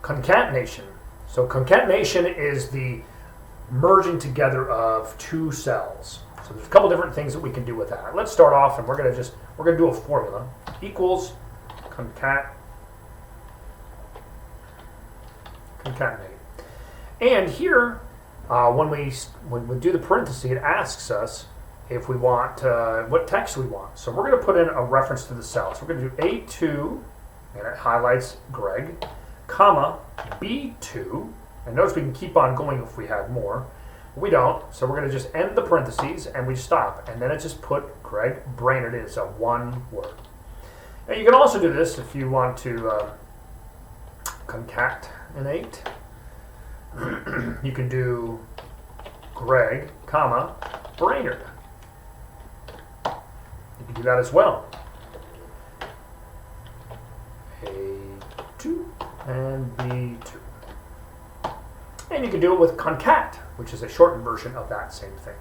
concatenation. So concatenation is the merging together of two cells. So there's a couple different things that we can do with that. Let's start off, and we're gonna do a formula. Equals concatenate. And here, when we do the parenthesis, it asks us if we want what text we want. So we're going to put in a reference to the cell. So we're going to do A2, and it highlights Greg, comma B2. And notice we can keep on going if we have more. We don't, so we're going to just end the parentheses and we stop. And then it just put Greg Brainerd. It's a one word. Now you can also do this if you want to concatenate. You can do Greg, comma, Brainerd. You can do that as well. A2 and B2. And you can do it with concat, which is a shortened version of that same thing.